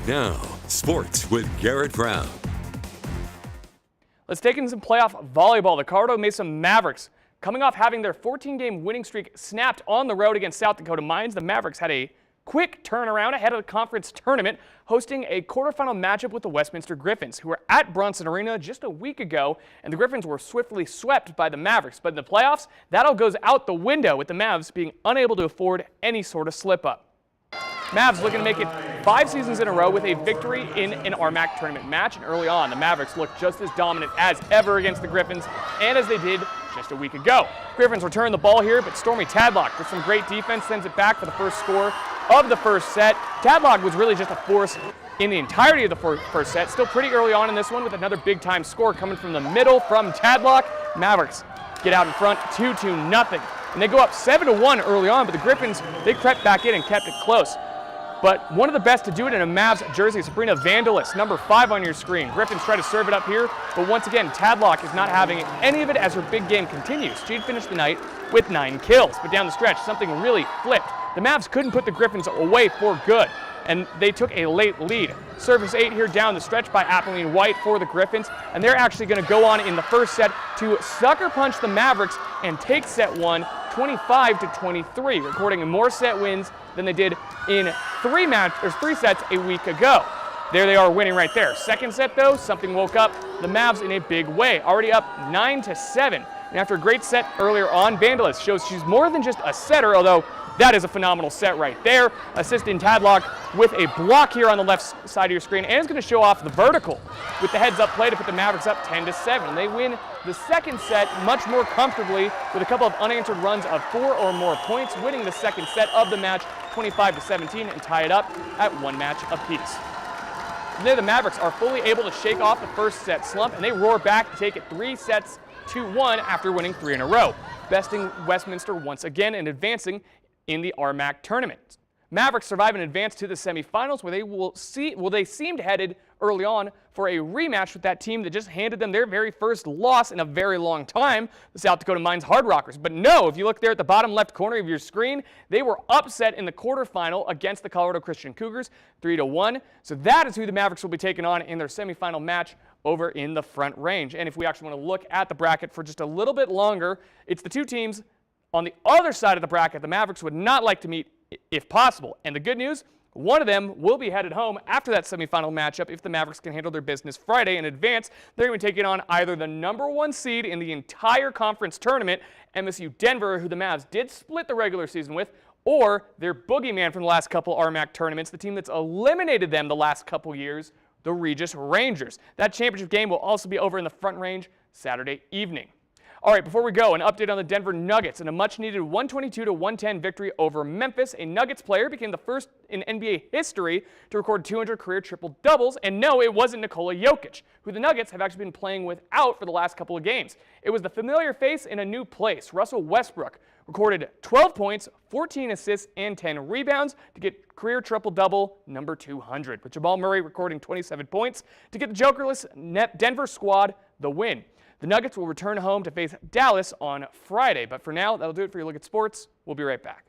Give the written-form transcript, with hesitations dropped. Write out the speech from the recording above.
Now, sports with Garrett Brown. Let's take in some playoff volleyball. The Colorado Mesa Mavericks, coming off having their 14-game winning streak snapped on the road against South Dakota Mines, the Mavericks had a quick turnaround ahead of the conference tournament, hosting a quarterfinal matchup with the Westminster Griffins, who were at Bronson Arena just a week ago, and the Griffins were swiftly swept by the Mavericks. But in the playoffs, that all goes out the window, with the Mavs being unable to afford any sort of slip-up. Mavs looking to make it 5 seasons in a row with a victory in an RMAC Tournament match, and early on, the Mavericks looked just as dominant as ever against the Griffins, and as they did just a week ago. Griffins return the ball here, but Stormy Tadlock, with some great defense, sends it back for the first score of the first set. Tadlock was really just a force in the entirety of the first set. Still pretty early on in this one, with another big-time score coming from the middle from Tadlock. Mavericks get out in front 2-0, and they go up 7-1 early on, but the Griffins, they crept back in and kept it close. But one of the best to do it in a Mavs jersey is Sabrina Vandalis, number 5 on your screen. Griffins try to serve it up here, but once again, Tadlock is not having any of it as her big game continues. She'd finished the night with 9 kills, but down the stretch, something really flipped. The Mavs couldn't put the Griffins away for good, and they took a late lead. Service 8 here down the stretch by Appeline White for the Griffins, and they're actually going to go on in the first set to sucker punch the Mavericks and take set 1 25-23, recording more set wins than they did in 3 sets a week ago. There they are winning right there. Second set though, something woke up the Mavs in a big way, already up 9-7. And after a great set earlier on, Vandalis shows she's more than just a setter, although that is a phenomenal set right there. Assisting Tadlock with a block here on the left side of your screen, and is going to show off the vertical with the heads-up play to put the Mavericks up 10-7. They win the second set much more comfortably with a couple of unanswered runs of 4 or more points, winning the second set of the match 25-17 and tie it up at 1 match apiece. From there, the Mavericks are fully able to shake off the first set slump, and they roar back to take it 3-1 after winning 3 in a row, besting Westminster once again and advancing in the RMAC Tournament. Mavericks survive and advance to the semifinals, where they seemed headed early on for a rematch with that team that just handed them their very first loss in a very long time, the South Dakota Mines Hard Rockers. But no, if you look there at the bottom left corner of your screen, they were upset in the quarterfinal against the Colorado Christian Cougars, 3-1. So that is who the Mavericks will be taking on in their semifinal match over in the Front Range. And if we actually want to look at the bracket for just a little bit longer, it's the two teams on the other side of the bracket the Mavericks would not like to meet if possible. And the good news, one of them will be headed home after that semifinal matchup if the Mavericks can handle their business Friday in advance. They're going to be taking on either the #1 seed in the entire conference tournament, MSU Denver, who the Mavs did split the regular season with, or their boogeyman from the last couple RMAC tournaments, the team that's eliminated them the last couple years, the Regis Rangers. That championship game will also be over in the Front Range Saturday evening. All right, before we go, an update on the Denver Nuggets and a much-needed 122-110 victory over Memphis. A Nuggets player became the first in NBA history to record 200 career triple-doubles, and no, it wasn't Nikola Jokic, who the Nuggets have actually been playing without for the last couple of games. It was the familiar face in a new place. Russell Westbrook recorded 12 points, 14 assists, and 10 rebounds to get career triple-double number 200, with Jamal Murray recording 27 points to get the jokerless Denver squad the win. The Nuggets will return home to face Dallas on Friday. But for now, that'll do it for your look at sports. We'll be right back.